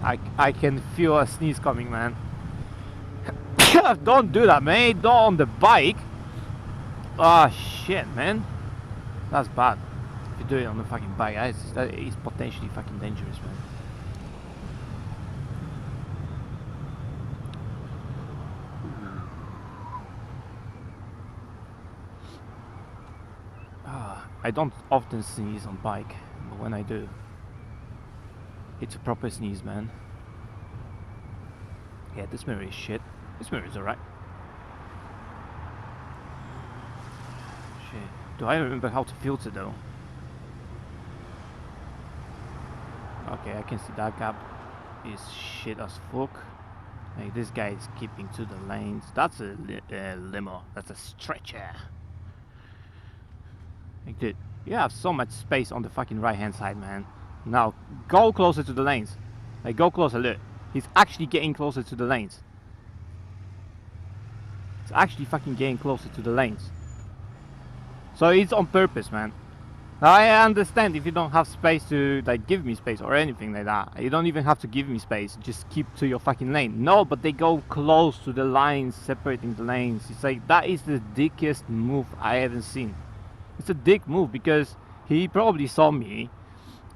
I can feel a sneeze coming, man. Don't do that, mate. Don't on the bike. Ah, shit, man. That's bad. If you do it on the fucking bike, that is potentially fucking dangerous, man. I don't often sneeze on bike, but when I do, it's a proper sneeze, man. Yeah, this mirror is shit. This mirror is alright. Shit. Do I remember how to filter though? Okay, I can see that gap is shit as fuck. Like, this guy is keeping to the lanes. That's a limo. That's a stretcher. Like, dude, you have so much space on the fucking right hand side, man. Now, go closer to the lanes. Like, go closer, look. He's actually getting closer to the lanes. He's actually fucking getting closer to the lanes. So it's on purpose, man. Now, I understand if you don't have space to, like, give me space or anything like that. You don't even have to give me space. Just keep to your fucking lane. No, but they go close to the lines, separating the lanes. It's like, that is the dickest move I haven't seen. It's a dick move because he probably saw me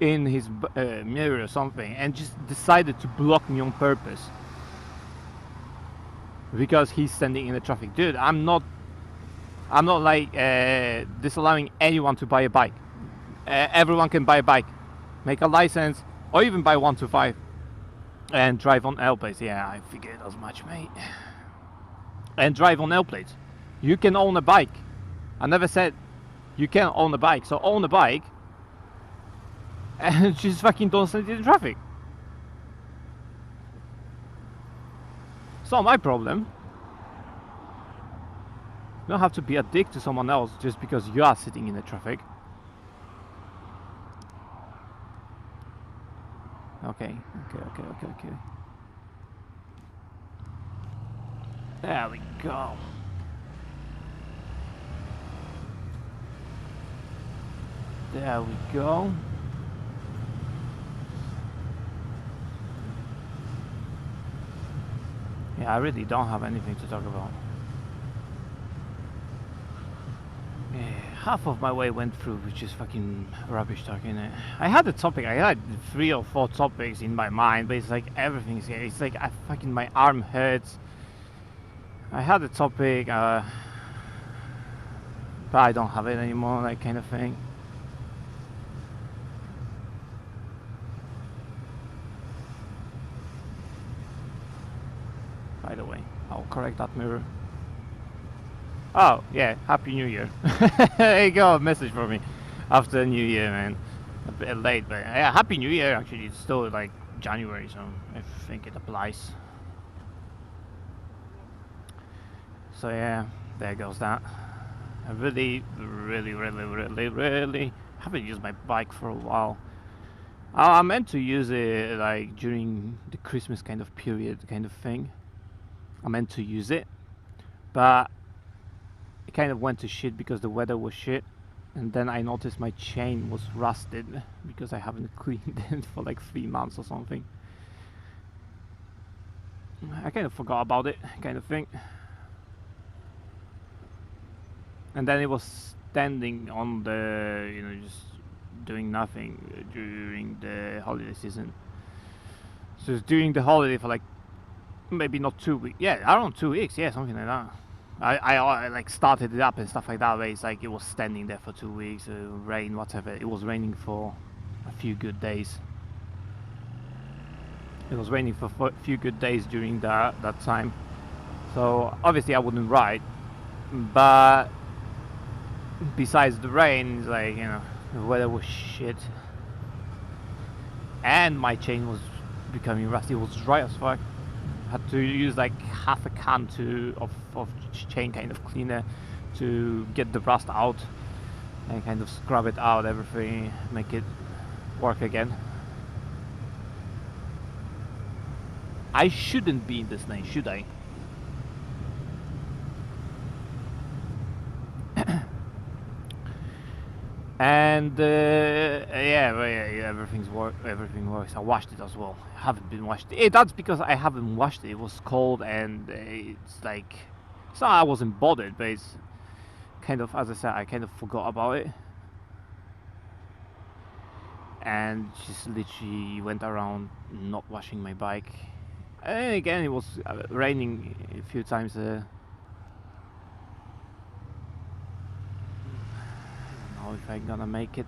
in his mirror or something and just decided to block me on purpose because he's standing in the traffic. Dude, I'm not like disallowing anyone to buy a bike. Everyone can buy a bike, make a license, or even buy 125 and drive on L plates. Yeah, I figured as much, mate. And drive on L plates. You can own a bike. I never said you can't own a bike, so own a bike and just fucking don't stand in the traffic. It's not my problem. You don't have to be a dick to someone else just because you are sitting in the traffic. Okay. There we go. There we go. Yeah, I really don't have anything to talk about. Yeah, half of my way went through, which is fucking rubbish talking. I had a topic, I had 3 or 4 topics in my mind, but it's like everything's here. It's like my arm hurts. I had a topic, but I don't have it anymore, that kind of thing. By the way, I'll correct that mirror. Oh, yeah, Happy New Year. There you go, a message for me after New Year, man. A bit late, but yeah, Happy New Year. Actually, it's still like January, so I think it applies. So yeah, there goes that. I really haven't used my bike for a while. I meant to use it like during the Christmas kind of period, kind of thing. I meant to use it, but it kind of went to shit because the weather was shit, and then I noticed my chain was rusted because I haven't cleaned it for like 3 months or something. I kind of forgot about it, kind of thing. And then it was standing on the, just doing nothing during the holiday season. So it's during the holiday for like maybe not 2 weeks, yeah, around 2 weeks, yeah, something like that. I like started it up and stuff like that, but it's like it was standing there for 2 weeks, rain, whatever. It was raining for a few good days. It was raining for a few good days during that time. So obviously I wouldn't ride, but besides the rain, it's like, the weather was shit. And my chain was becoming rusty, it was dry as fuck. Had to use like half a can of chain kind of cleaner to get the rust out and kind of scrub it out, everything, make it work again. I shouldn't be in this lane, should I? And And yeah, well, yeah, everything works. I washed it as well. I haven't been washed. That's because I haven't washed it. It was cold, and it's like, it's not I wasn't bothered, but it's kind of, as I said, I kind of forgot about it, and just literally went around not washing my bike. And again, it was raining a few times. I don't know if I'm gonna make it.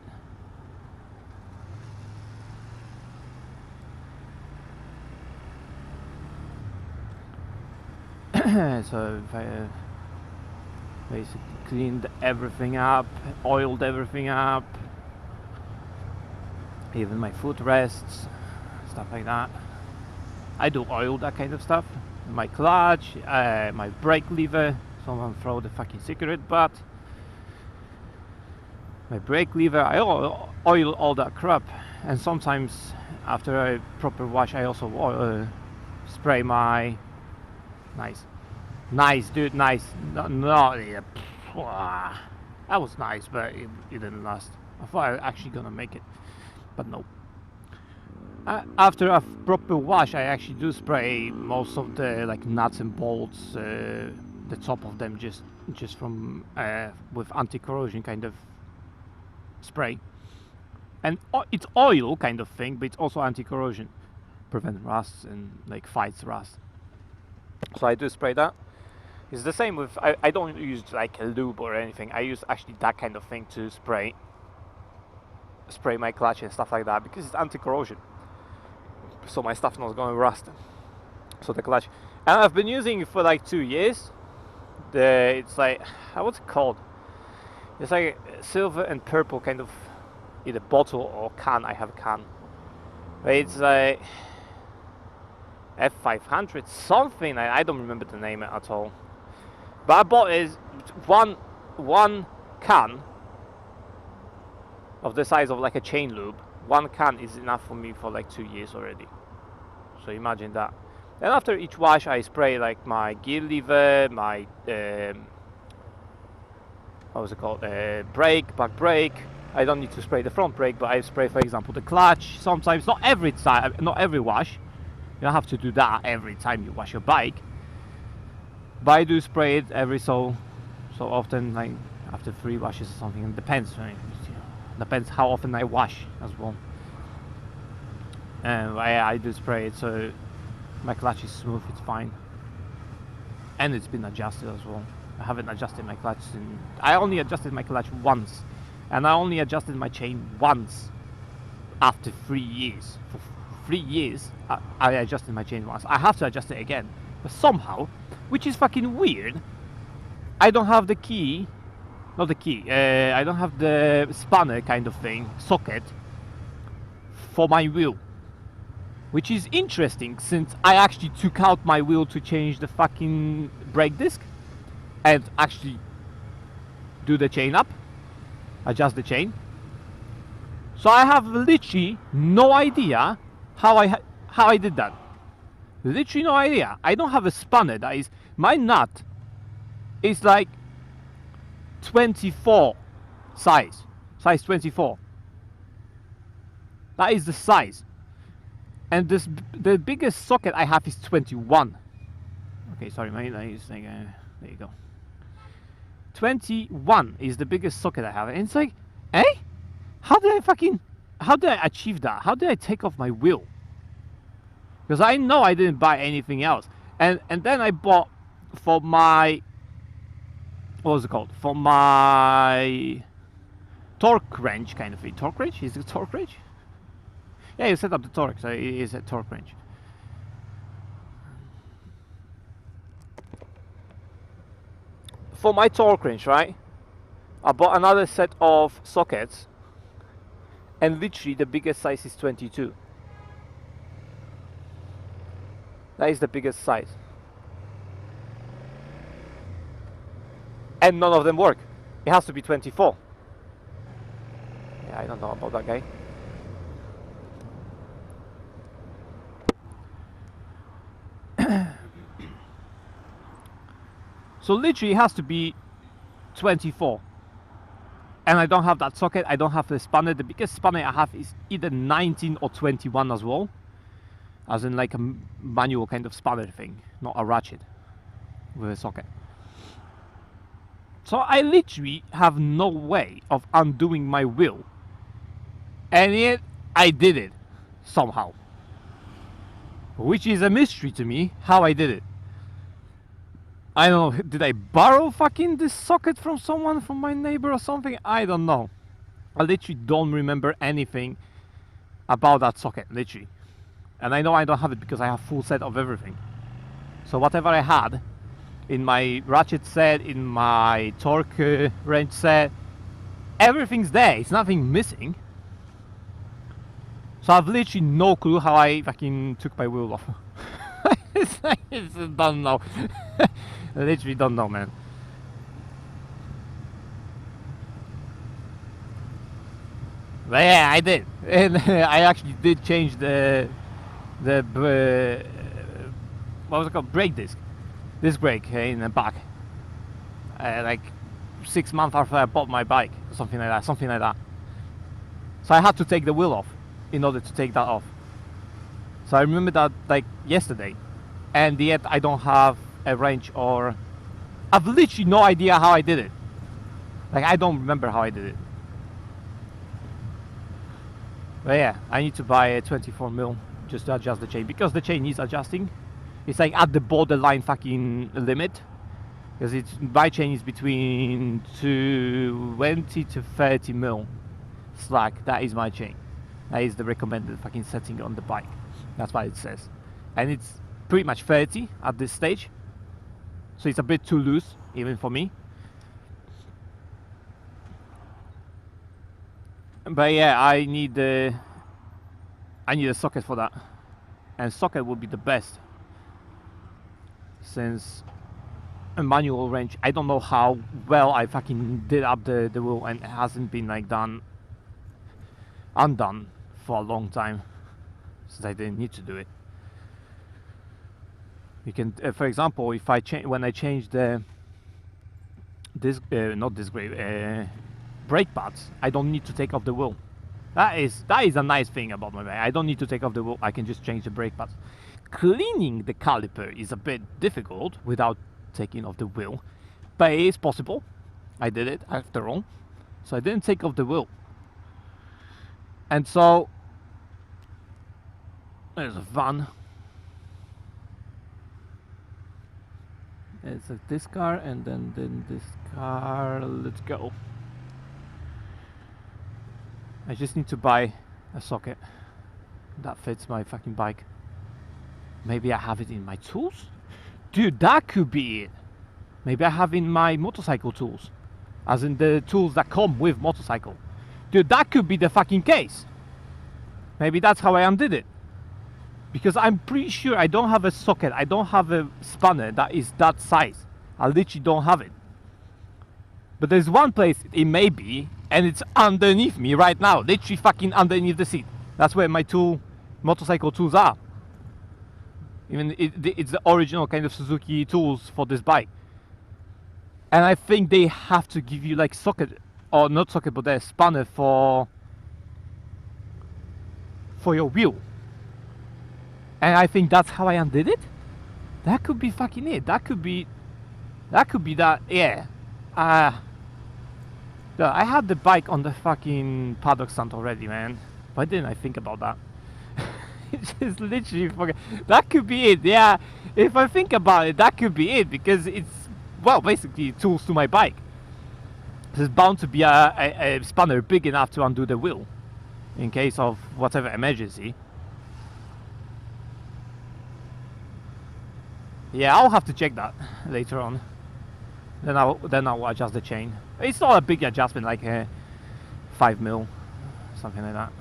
So if I basically cleaned everything up, oiled everything up, even my footrests, stuff like that. I do oil that kind of stuff. My clutch, my brake lever. Someone throw the fucking cigarette butt. My brake lever. I oil all that crap, and sometimes after a proper wash, I also spray my. Nice, dude, nice. No, yeah. That was nice, but it didn't last. I thought I was actually gonna make it, but no. After a proper wash, I actually do spray most of the like nuts and bolts, the top of them, just from with anti-corrosion kind of spray, and it's oil kind of thing, but it's also anti-corrosion, prevent rust and like fights rust. So I do spray that. It's the same with, I don't use like a lube or anything. I use actually that kind of thing to spray my clutch and stuff like that, because it's anti-corrosion, so my stuff's not going to rust. So the clutch, and I've been using it for like 2 years. It's like, what's it called? It's like silver and purple kind of, either bottle or can. I have a can, but it's like F500 something. I don't remember the name at all. But I bought is one can of the size of like a chain lube. One can is enough for me for like 2 years already. So imagine that. Then after each wash, I spray like my gear lever, my what was it called? Brake, back brake. I don't need to spray the front brake, but I spray, for example, the clutch. Sometimes, not every time, not every wash. You don't have to do that every time you wash your bike. But I do spray it every so often, like after 3 washes or something. It depends. Right? Depends how often I wash as well. And I do spray it, so my clutch is smooth. It's fine, and it's been adjusted as well. I haven't adjusted my clutch I only adjusted my clutch once, and I only adjusted my chain once after 3 years. For 3 years, I adjusted my chain once. I have to adjust it again, but somehow, which is fucking weird, I don't have the key, not the key, I don't have the spanner kind of thing, socket, for my wheel. Which is interesting, since I actually took out my wheel to change the fucking brake disc and actually do the chain up, adjust the chain. So I have literally no idea how I did that. Literally no idea. I don't have a spanner. That is, my nut is like 24 size 24. That is the size. And the biggest socket I have is 21. Okay, sorry, mate. Like, there you go. 21 is the biggest socket I have, and it's like, eh? How did I achieve that? How did I take off my wheel? Because I know I didn't buy anything else, and then I bought for my, what was it called? For my torque wrench kind of thing. Torque wrench? Is it torque wrench? Yeah, you set up the torque, so it is a torque wrench. For my torque wrench, right, I bought another set of sockets, and literally the biggest size is 22. That is the biggest size. And none of them work. It has to be 24. Yeah, I don't know about that guy. So literally it has to be 24. and I don't have that socket. I don't have the spanner. The biggest spanner I have is either 19 or 21 as well, as in like a manual kind of spanner thing, not a ratchet with a socket. So I literally have no way of undoing my wheel, and yet I did it somehow, which is a mystery to me how I did it. I don't know, did I borrow fucking this socket from someone, from my neighbor or something? I don't know. I literally don't remember anything about that socket, literally. And I know I don't have it because I have full set of everything. So whatever I had in my ratchet set, in my torque wrench set, everything's there. It's nothing missing. So I've literally no clue how I fucking took my wheel off. I just don't know. I literally don't know, man. But yeah, I did, and I actually did change the what was it called, brake disc brake in the back, like 6 months after I bought my bike, or something like that. So I had to take the wheel off in order to take that off. So I remember that like yesterday, and yet I don't have a wrench, or I've literally no idea how I did it. Like I don't remember how I did it. But yeah, I need to buy a 24mm just to adjust the chain, because the chain needs adjusting. It's like at the borderline fucking limit, because it's, my chain is between 20 to 30mm slack. That is my chain. That is the recommended fucking setting on the bike. That's what it says, and it's pretty much 30 at this stage, so it's a bit too loose even for me. But yeah, I need a socket for that, and socket would be the best, since a manual wrench, I don't know how well I fucking did up the wheel, and it hasn't been like undone for a long time, since I didn't need to do it. You can, for example, if I when I changed the brake pads, I don't need to take off the wheel. That is a nice thing about my bike. I don't need to take off the wheel. I can just change the brake pads. Cleaning the caliper is a bit difficult without taking off the wheel, but it is possible. I did it after all, so I didn't take off the wheel. And so there's a van. It's like this car, and then this car. Let's go. I just need to buy a socket that fits my fucking bike. Maybe I have it in my tools? Dude, that could be it. Maybe I have in my motorcycle tools, as in the tools that come with motorcycle. Dude, that could be the fucking case. Maybe that's how I undid it. Because I'm pretty sure I don't have a socket, I don't have a spanner that is that size. I literally don't have it. But there's one place it may be, and it's underneath me right now, literally fucking underneath the seat. That's where my motorcycle tools are. Even it's the original kind of Suzuki tools for this bike. And I think they have to give you like socket, or not socket, but a spanner for your wheel. And I think that's how I undid it. That could be fucking it. That could be that. Yeah. I had the bike on the fucking paddock stand already, man. Why didn't I think about that? It's just literally fucking. That could be it. Yeah. If I think about it, that could be it, because it's, well, basically tools to my bike. There's bound to be a spanner big enough to undo the wheel in case of whatever emergency. Yeah, I'll have to check that later on. Then I'll adjust the chain. It's not a big adjustment, like 5mm, something like that.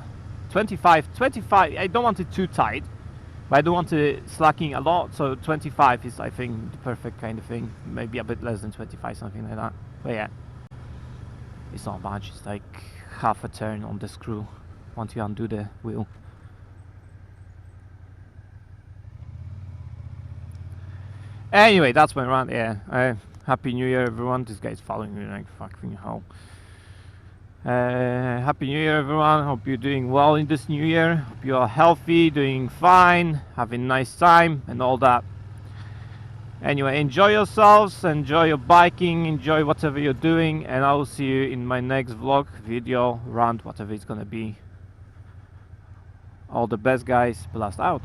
25. I don't want it too tight, but I don't want it slacking a lot. So 25 is, I think, the perfect kind of thing. Maybe a bit less than 25, something like that. But yeah, it's not much. It's like half a turn on the screw once you undo the wheel. Anyway, that's my rant. Yeah, Happy New Year, everyone. This guy's following me like fucking hell. Happy New Year, everyone. Hope you're doing well in this new year. Hope you are healthy, doing fine, having nice time, and all that. Anyway, enjoy yourselves, enjoy your biking, enjoy whatever you're doing, and I will see you in my next vlog, video, rant, whatever it's gonna be. All the best, guys. Blast out.